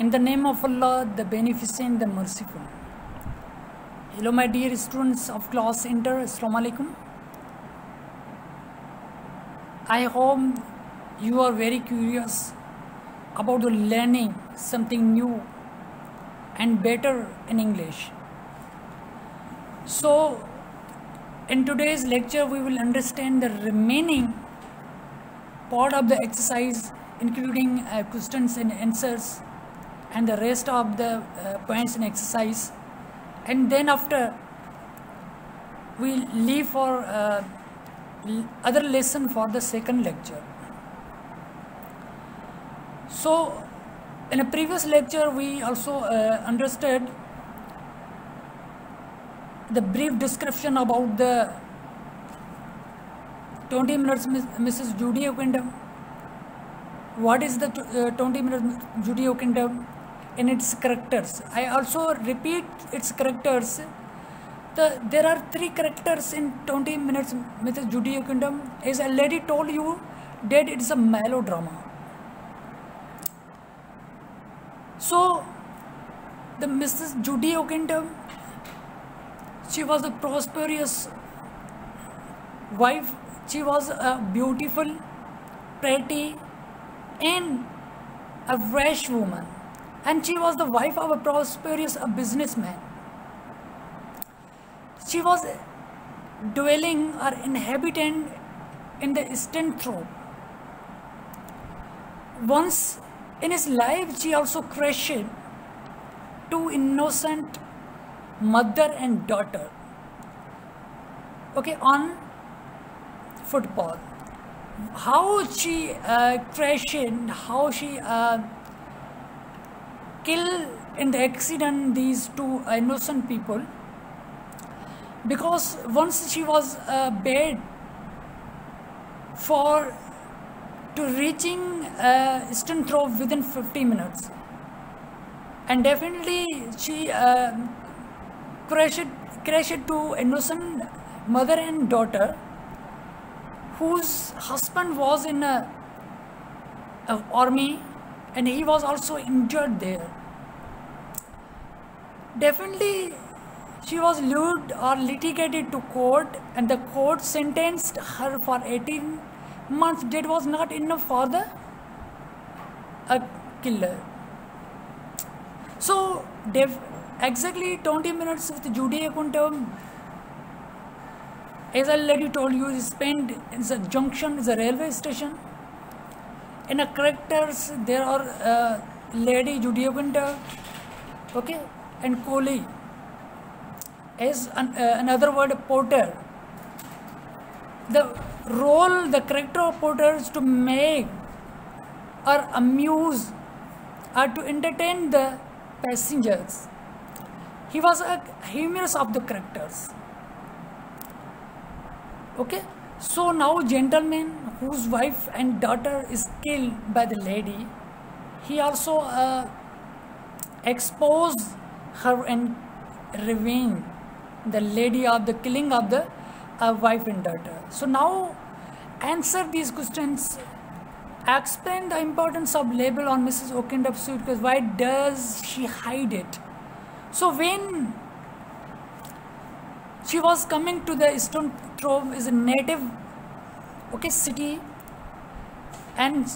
In the name of Allah, the Beneficent, the Merciful. Hello my dear students of class Inter, Assalamu alaikum. I hope you are very curious about learning something new and better in English. So in today's lecture we will understand the remaining part of the exercise, including questions and answers and the rest of the points in exercise, and then after we leave for other lesson for the second lecture. So in a previous lecture we also understood the brief description about the 20 minutes Mrs. Judeo Kingdom. What is the 20 minutes Judeo Kingdom and its characters? I also repeat its characters. There are 3 characters in 20 minutes Mrs. Judeo Kingdom. As I already told you that it is a melodrama. So the Mrs. Judeo Kingdom, she was a prosperous wife. She was a beautiful, pretty and a rash woman, and she was the wife of a prosperous businessman. She was dwelling or inhabitant in the Eastern Throat. Once in his life, she also crushed 2 innocent mother and daughter, on football. How she crashed, how she killed in the accident these 2 innocent people, because once she was bad for to reaching Eastern Throat within 50 minutes, and definitely she crashed 2 innocent mother and daughter whose husband was in a army and he was also injured there. Definitely she was lured or litigated to court, and the court sentenced her for 18 months. That was not enough for the killer. So exactly 20 minutes with Judeo Kingdom, as I already told you, is spent in the junction, is a railway station. In the characters there are Lady Judeo Kingdom, and Coley, as another word, porter. The role, the character of porter is to make or amuse or to entertain the passengers. He was a humorous of the characters. So now gentleman whose wife and daughter is killed by the lady, he also exposed her and revenge the lady of the killing of the wife and daughter. So now answer these questions. Explain the importance of label on Mrs. O'Kinder's suitcase. Why does she hide it? So when she was coming to the Eastern Throat, is a native city, and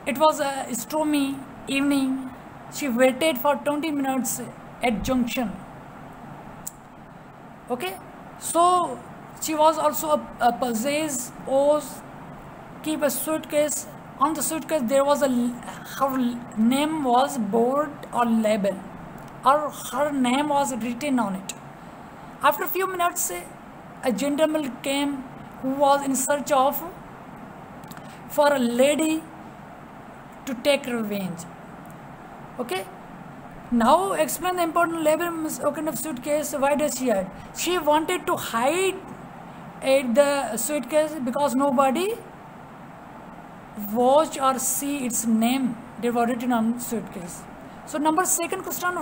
it was a stormy evening. She waited for 20 minutes at junction. So she was also a possess or keep a suitcase. On the suitcase there was her name was board or label, or her name was written on it. After a few minutes, a gentleman came who was in search of for a lady to take revenge. Now explain the important label Miss O'Kinder's suitcase. Why does she hide? She wanted to hide the suitcase because nobody watch or see its name. They were written on suitcase. So second question,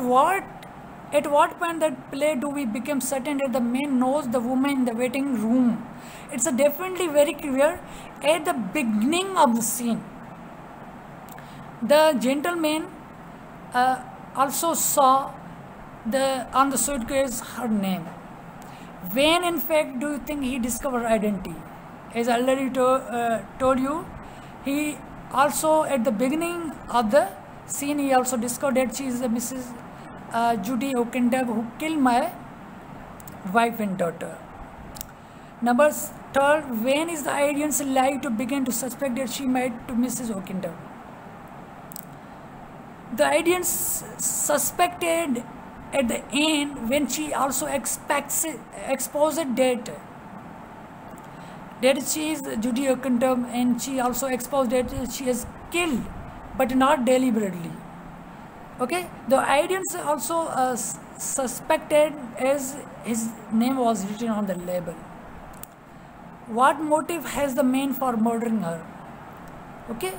at what point that play do we become certain that the man knows the woman in the waiting room? It's definitely very clear at the beginning of the scene. The gentleman also saw on the suitcase her name. When in fact do you think he discovered identity? As I already told you, he also at the beginning of the scene he also discovered that she is Mrs. Judy Oquendove who killed my wife and daughter. Number third, when is the audience likely to begin to suspect that she might to Mrs. Oquendove? The audience suspected at the end when she also exposed that she is Judy Oquendove, and she also exposed that she is killed but not deliberately. Okay, the audience also suspected as his name was written on the label. What motive has the man for murdering her? Okay,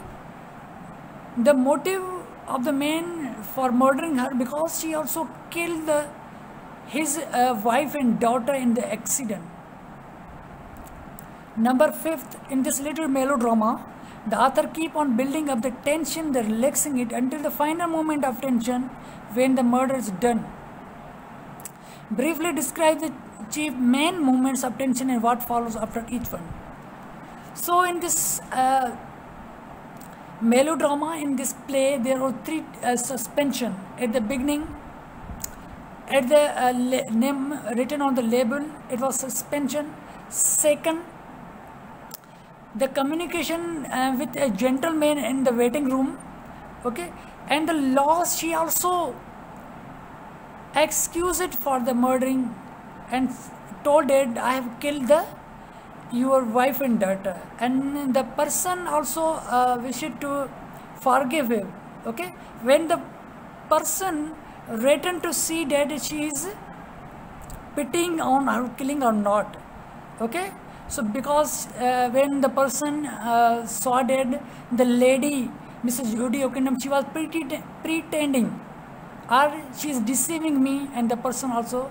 the motive of the man for murdering her because she also killed his wife and daughter in the accident. Number fifth, in this little melodrama, the author keep on building up the tension, the relaxing it until the final moment of tension when the murder is done. Briefly describe the chief main moments of tension and what follows after each one. So in this melodrama, in this play, there were three suspension. At the beginning, at the name written on the label, it was suspension. Second, the communication with a gentleman in the waiting room. Okay, and the loss, she also excused for the murdering and told that I have killed your wife and daughter, and the person also wished to forgive him. Okay, when the person returned to see that she is pitying on her killing or not. Okay, so because when the person saw that the lady Mrs. Judy Oquendove, she was pretending or she is deceiving me, and the person also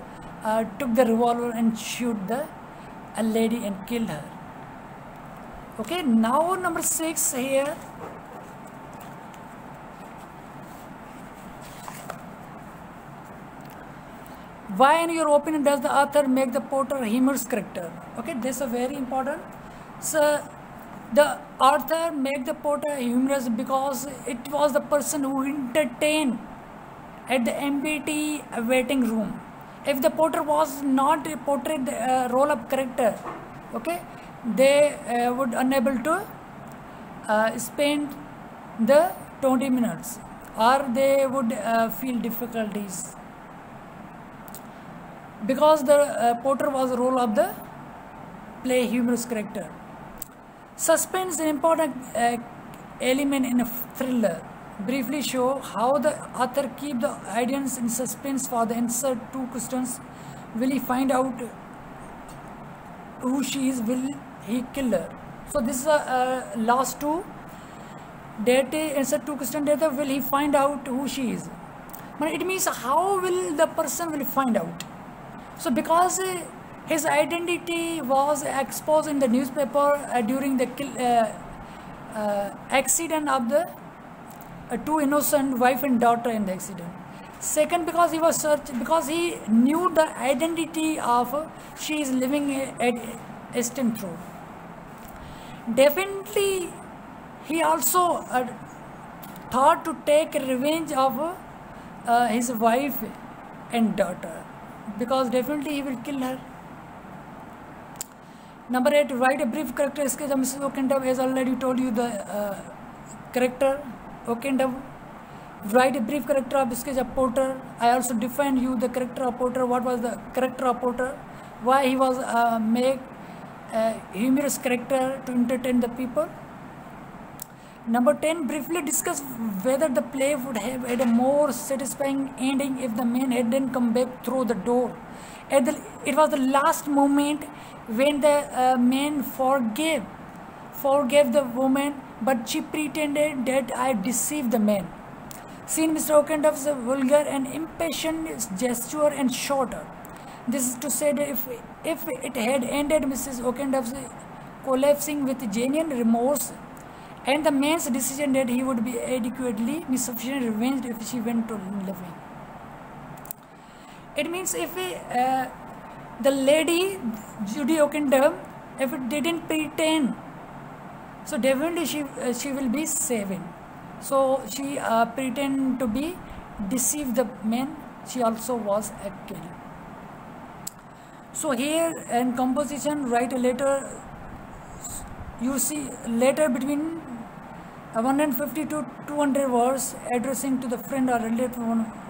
took the revolver and shoot a lady and killed her. Okay, now number 6 here. Why, in your opinion, does the author make the Porter a humorous character? Okay, this is very important. So, the author make the Porter humorous because it was the person who entertained at the MBT waiting room. If the Porter was not portrayed the role of character, okay, they would unable to spend the 20 minutes, or they would feel difficulties. Because the Porter was the role of the play humorous character. Suspense is an important element in a thriller. Briefly show how the author keep the audience in suspense for the answer two questions. Will he find out who she is? Will he kill her? So this is last two. That answer two questions. That will he find out who she is? But it means how will the person will find out? So because his identity was exposed in the newspaper during the accident of the two innocent wife and daughter in the accident. Second, because he was because he knew the identity of she is living at Eastern Road. Definitely, he also thought to take revenge of his wife and daughter, because definitely he will kill her. Number 8, write a brief character sketch of Mrs. Oquendove. As already told you the character Oquendove. Write a brief character of sketch of Porter. I also defined you the character of Porter. What was the character of Porter? Why he was make a humorous character to entertain the people. Number 10, briefly discuss whether the play would have had a more satisfying ending if the man hadn't come back through the door. It was the last moment when the man forgave the woman, but she pretended that I deceived the man. Scene Mr. Oquendove's vulgar and impatient gesture and shorter. This is to say that if it had ended Mrs. Oquendove's collapsing with genuine remorse and the man's decision that he would be adequately sufficiently revenged if she went to living. It means if the lady Judy Oquendo, if it didn't pretend, so definitely she will be saving. So she pretend to be deceive the man. She also was killed. So here in composition, write a letter. You see letter between 150 to 200 words addressing to the friend or relative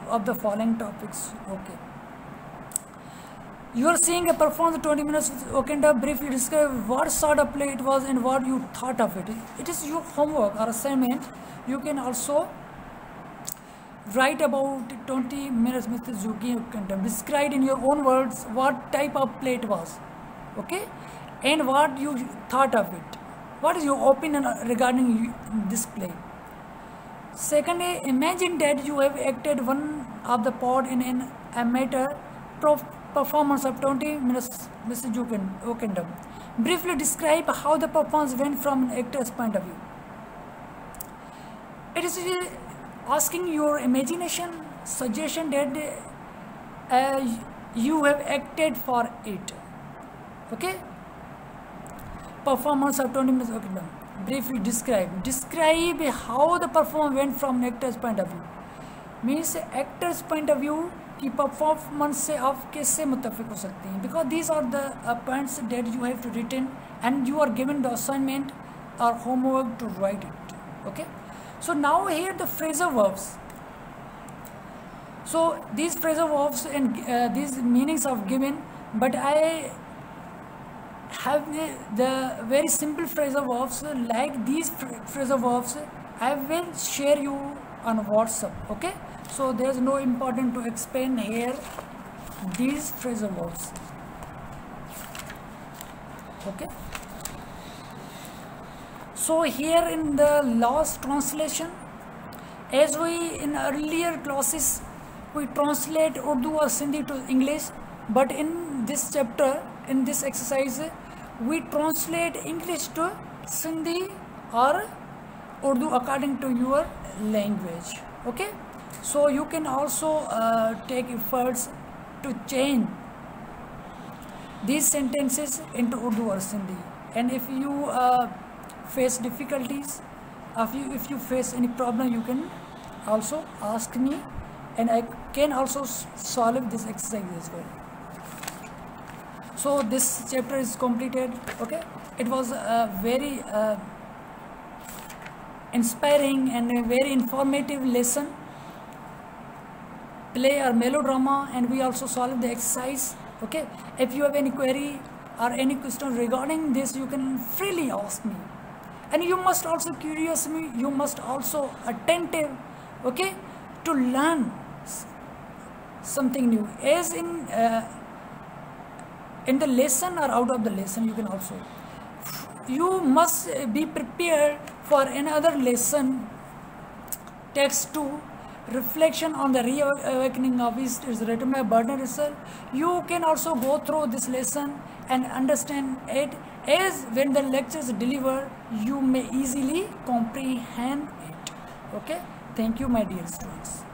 of the following topics. Okay. You are seeing a performance 20 minutes with Oquendo. Briefly describe what sort of play it was and what you thought of it. It is your homework or assignment. You can also write about 20 minutes with Judy Oquendo. Describe in your own words what type of play it was. Okay? And what you thought of it. What is your opinion regarding this play? Secondly, imagine that you have acted one of the part in an amateur performance of 20 minutes, Mr. Oquendo. Briefly describe how the performance went from an actor's point of view. It is asking your imagination, suggestion that you have acted for it. Okay? Performance of 20 minutes, Oquendo. Briefly describe how the performance went from an actor's point of view. Means actor's point of view की performance से आप कैसे मुत्तफिक हो सकते हैं, because these are the points that you have to written and you are given the assignment और homework to write it. Okay, so now here the phrasal verbs. So these phrasal verbs and these meanings are given, but I have the very simple phrasal verbs. Like these phrasal verbs I will share you on WhatsApp. Okay, so there's no important to explain here these phrasal verbs. Okay, so here in the last translation, as we in earlier classes we translate Urdu or Sindhi to English, but in this chapter, in this exercise, we translate English to Sindhi or Urdu according to your language. Okay, so you can also take efforts to change these sentences into Urdu or Sindhi. And if you face difficulties, if you face any problem, you can also ask me, and I can also solve this exercise as well. So this chapter is completed. Okay, it was a very inspiring and a very informative lesson, play or melodrama, and we also solved the exercise. Okay, if you have any query or any question regarding this, you can freely ask me, and you must also curious me, you must also attentive, okay, to learn something new, as in the lesson or out of the lesson. You can also, you must be prepared for another lesson, text 2, reflection on the reawakening of East, is written by Bernard Russell. You can also go through this lesson and understand it, as when the lectures deliver, you may easily comprehend it. Okay, thank you my dear students.